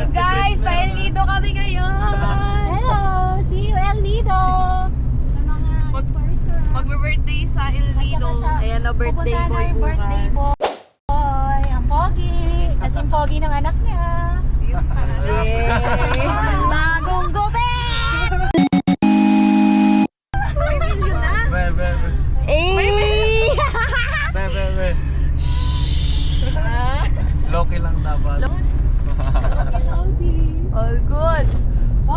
Guys, pa-El Nido kami ngayon. Hello! See you, El Nido! Sa mga Mag-birthday sa El Nido. Ayan na, birthday boy birthday bukas. boy. Ang pogi. Kasing pogi ng anak niya. Yay! Bagong gupit! May million na. Be. Loki lang dapat. All good.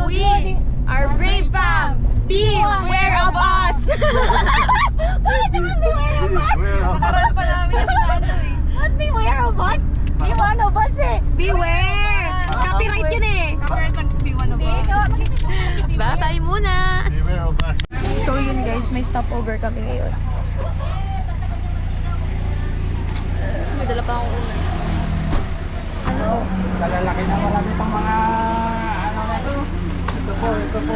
We are brave fam. Beware of us. Nakaraan pa namin yung ano eh. What beware of us? Be one of us eh. Beware! Copyright yun eh. Copyright pag be one of us. Bye-bye muna. So yun guys, may stopover kami ngayon. May dala pa akong unan. Ano? Kalalaki na marami pang mga ano na to. Ito po.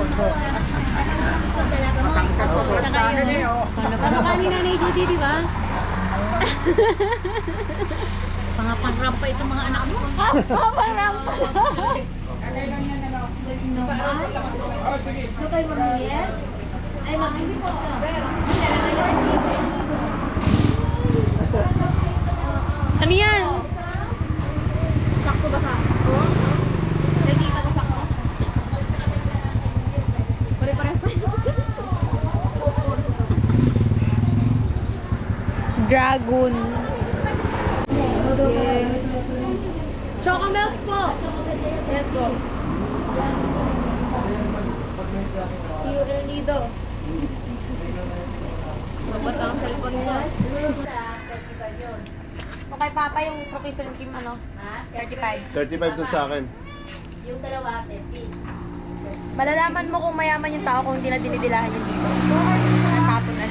Matangkad po. Tsaka yun. Ano ka ni Nanay Judy, di ba? Pangapangram pa itong mga anak mo. Paparampa. Kailan yan ano? Normal? Oh, sige. Ito kayo mag-year? Ay, hindi po. Ano yan? Sakto ba sakto? Nakikita ko sakto? Pare-pares tayo. Dragon. Okay. Chocomilk po. Yes po. See you El Nido. Mabat ang cellphone niya. Kung kay Papa yung Professor Kim ano? 35. 35 dun sa akin. Yung dalawa, 50. Malalaman mo kung mayaman yung tao kung hindi na dinidilahan yung dito. Natapon na.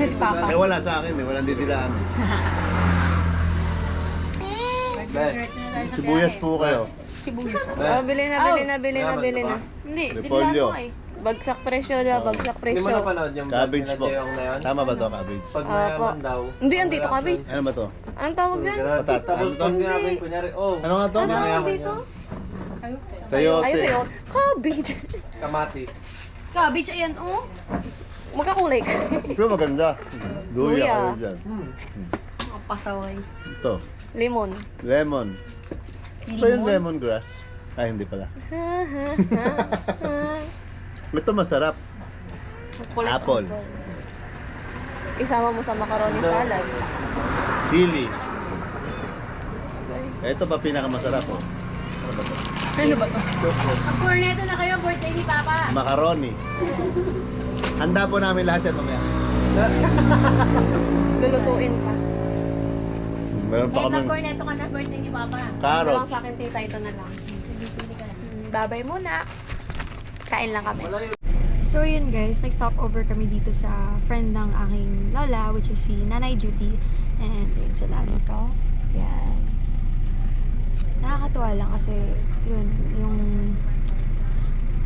Si Papa. Eh wala sa akin, walang didilaan. Sibuyas po kayo. Sibuyas po. Oh, bili na. Hindi, Repolyo. dinidilahan mo eh. Bagsak presyo daw, bagsak Hindi mo presyo. napanood yung Cabbage po. na yun? Tama ba to, cabbage? Pag Opo. mayaman daw. Hindi, andito cabbage. Ano ba to? Anong tawag dyan? Patat. Tapos Ano pag to? sinabi, kunyari, oh, Ano nga to? Anong tawag mayaman dito? Sayote. Ayun sa'yo. Cabbage. kamatis. Cabbage, ayan oh. Magkakulay ka. Pero maganda. Luya Luya. kayo dyan. Ang pasaway. Ito. Lemon. Lemon. Ito yung lemongrass. Ay, hindi pala. Ito masarap. Kulay Apple. Isama mo sa macaroni salad. Sili. Ito pa pinakamasarap oh. Ano ba to? Ano ba to? Corneto na kayo, birthday ni Papa. Macaroni. Handa po namin lahat yan mamaya. Lulutuin pa. Meron pa kami Corneto ka na, birthday ni Papa. Ito lang carrots. sa akin, tita, ito na lang. Babay muna. Kain lang kami. So yun guys, nag-stop over kami dito sa friend ng aking lola, which is si Nanay Judy. And yun sila nito. Yan. Nakakatuwa lang kasi yun, yung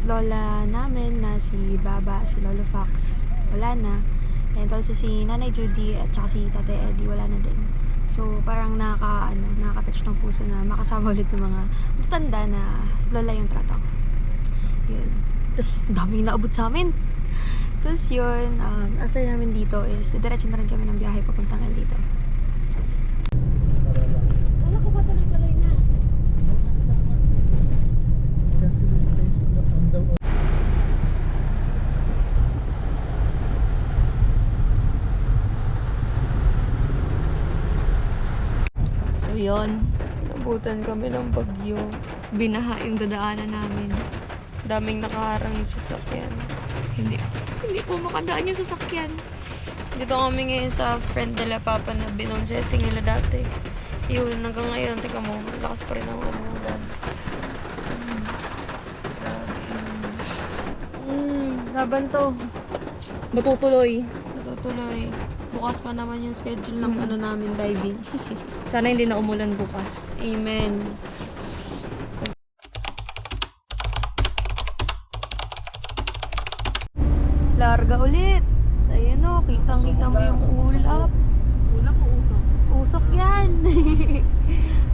lola namin na si Baba, si Lolo Fox, wala na. And also si Nanay Judy at saka si Tate Eddie, wala na din. So parang nakaka-touch ng puso na makasama ulit ng mga matanda na lola yung trato. Yun. Tapos daming naabot sa amin. Tapos yun, after namin dito is diretso na rin kami ng biyahe papuntang El dito. Wala ko ba tuloy na? So yun, nabutan kami ng bagyo. Binaha yung dadaanan namin. Daming nakaharang sa sasakyan. Hindi po makadaan yung sasakyan. Dito kami ngayon sa friend nila Papa na binom setting nila dati. Yun, hanggang ngayon, tika mo, lakas pa rin ang umulan. Laban to. Matutuloy. Bukas pa naman yung schedule ng ano namin, diving. Sana hindi na umulan bukas. Amen. Larga ulit. Ayan o, kitang-kita mo yung ulap. Ulap o usok? Usok yan.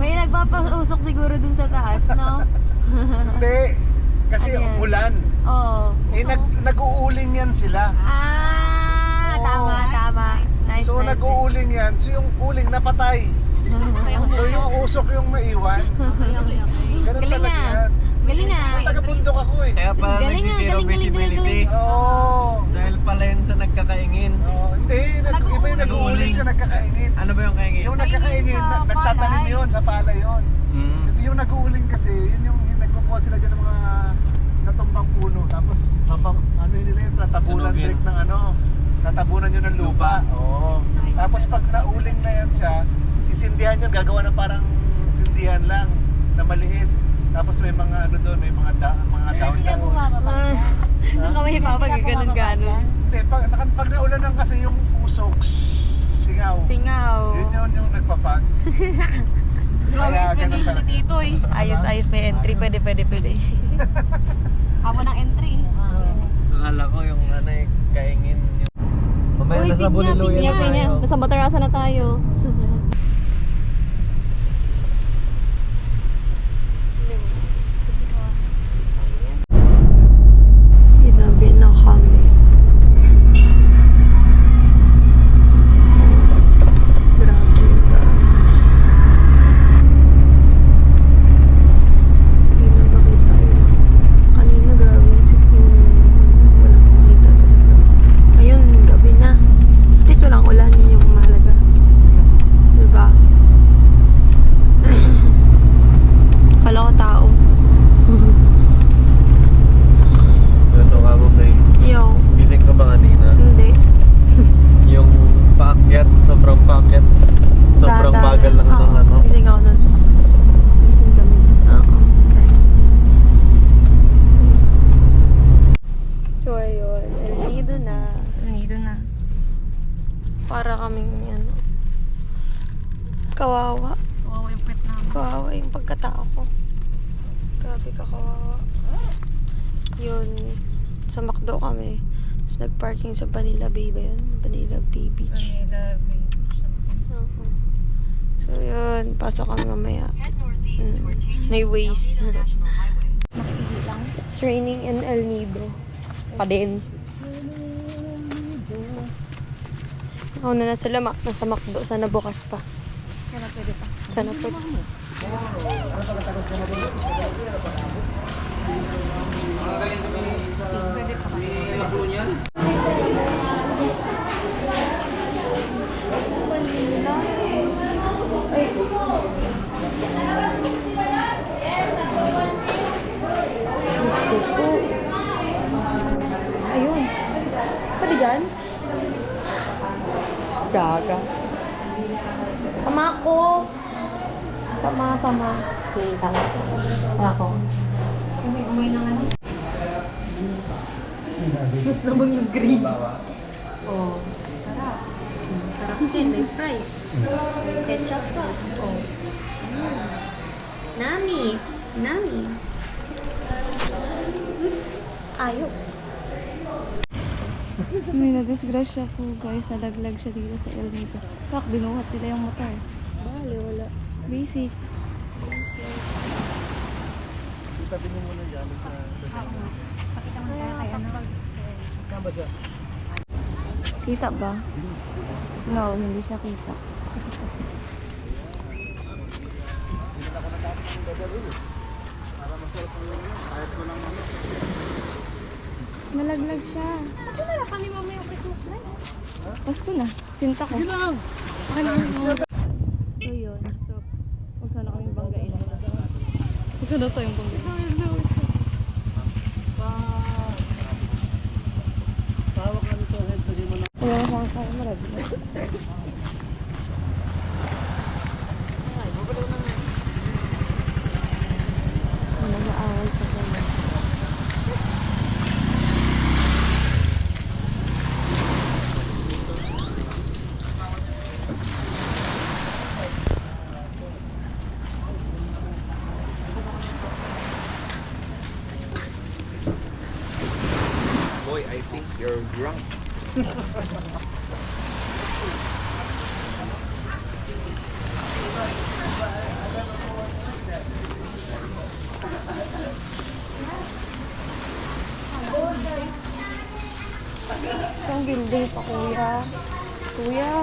May nagpapausok siguro dun sa taas, no? Hindi. Kasi Ano yan? ulan. Oo. Eh, nag-uuling yan sila. Ah, Oo. tama, tama. Nice, So, nice. nag-uuling yan. So, yung uling napatay. So, yung usok yung maiwan. Ganun Galing talaga nga. yan. Galing nga. Taga-bundok ako eh. Kaya pala Galing nga, nagsi-zero galing, galing, visibility. galing, Oo. Dahil pala yun sa nagkakaingin. Oo. Hindi, iba yung nag-uuling sa nagkakaingin. Ano ba yung kaingin? Yung nagkakaingin, nagtatanim yun sa palay yun. Mm. Yung nag-uuling kasi, yun yung nagkukuha sila dyan ng mga natumbang puno. Tapos, ano yun nila yun, tatabunan Sunugin. break ng ano, tatabunan yun ng lupa. Oo. Tapos pag nauling na yan siya, sisindihan yun, gagawa ng parang sindihan lang na maliit. Tapos may mga ano doon, may mga down Sila down. bumababa dyan. Ang kamay pa ganon-ganon. Hindi, pag naulan lang kasi yung usok, singaw. Singaw. Yun yung nagpapag. Kaya ganun sa... Ayos, may entry. Pwede. Ako ng entry. Akala ko yung ano eh, kaingin. Mamaya Uy, nasa Buliluya na tayo. Nasa Batarasa na tayo. Ginabi na kami. Grabe guys. Hindi na makita yun. Kanina grabe yung walang makita talaga. Ngayon, gabi na. At least walang ulan, yun yung mahalaga. Diba? Kala ko tao. Ano ka mo ba? Yo, Gising ka ba kanina? hindi. Yung paakyat, sobrang paakyat. Sobrang Dada. bagal lang ng Oo, ano. Gising ako nun. Gising kami. Oo. So, ayun. El Nido na. El Nido na. Para kaming, ano, kawawa. Kawawa yung pet namin. Kawawa yung pagkatao ko. Grabe ka kawawa. Yun. Sa McDo kami. Tapos nag-parking sa Vanilla Bay ba yun? Vanilla Bay Beach. Oo. So yun, pasok kami mamaya. May ways. It's raining in El Nido. Pa din. Na sila nasa McDo. Sana bukas pa. Sana pwede. Ay. Ayun. Pwede dyan? Gaga. Sama ko. Sama. Ako. May umay na ano. Mas naman yung green. Oh, sarap. Sarap din. May fries. Ketchup pa. Oh. Nami. Ayos. May nadisgrasya po guys. Nalaglag siya dito sa El Nido. Tak, binuhat nila yung motor. Bale, wala. Basic. Itabi mo muna dyan sa... Saan ba siya? Kita ba? No, hindi siya kita. Nalaglag siya. Ba't nalapan ni Mama yung Christmas lights? Pasko na. Sinta ko. Sige lang! So yun. So, huwag sana kaming banggain. Huwag sana tayong banggain. Tawag ka nito, head to mo lang. Wala na saan kayo maraglag. Ano, maawal pa ganun. Boy, I think you're drunk. Walang building pa, kuya. Kuya.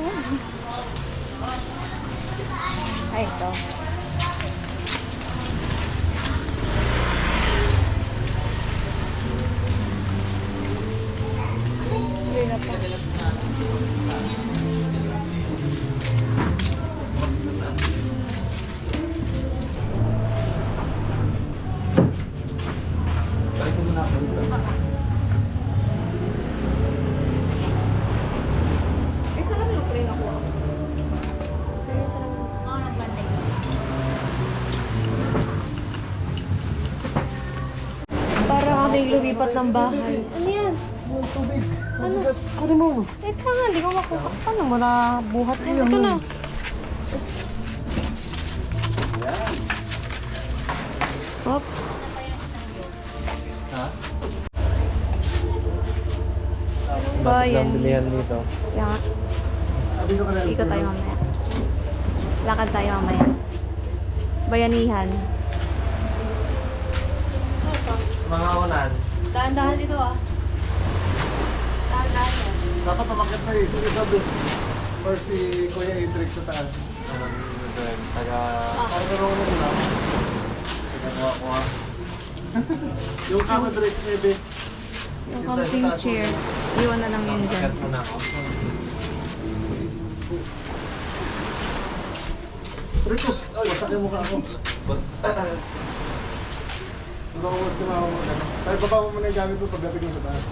Ay, ito. Hindi na po. Balik ko muna ako dito. Eh, saan namin yung train ako? Kaya siya naman. Ako nagbantay. Para kaming lumipat ng bahay. Ano yan? Ano? Ano mo? Eh, nga, hindi ko makuha. Paano mo na buhat? Ito na. Hop. Ha? Bayan. Ang bilihan dito. Yan. Sabi ko ka na. Ikot tayo mamaya. Lakad tayo mamaya. Bayanihan. Ano ito? Mga unan. Dahan-dahan dito ah. Dahan-dahan yan. Dapat umakyat na eh. Sige, sabi. Or si Kuya Idrik sa taas. Anong doon? Taga... Parang naroon na sila. Taga-kuha-kuha. Yung kama Drake, maybe. Yung camping chair. Iwan na lang yun dyan. Cut muna ako. Rico! Oh, wasak yung mukha ko. Tumawas ka mga muna. Tayo baba mo muna yung gamit ko pagdating mo sa taas.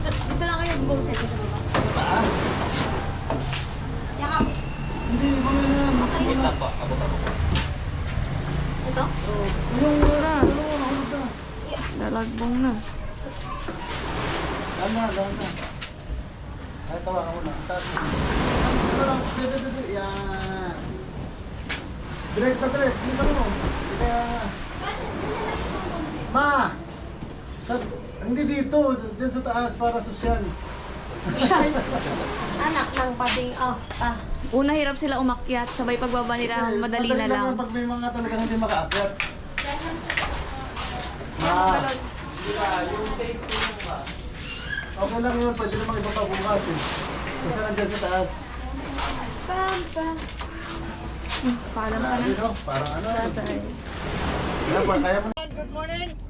Dito lang kayo. Boat set dito ba? Taas! Yakap. Hindi, mga na. Abot na po. Abot na po. Ito? Yung mura. Dalagbong na. Dahan na. Ay, tawa ka muna. Taas mo. Dito lang. Dito. Yan. Direct pa direct. Dito mo. Kaya... Ma! Hindi dito. Diyan sa taas para sosyal. Anak ng pating. Oh, pa. Una hirap sila umakyat. Sabay pagbaba nila. Madali na lang. Pag may mga talagang hindi makaakyat. Ma! Okay lang yun. Pwede namang iba pa bukas eh. Kasi nandyan sa taas. Pam, pam. Paalam ka na. Grabe, no? Parang ano. Tatay. Kaya mo. Good morning!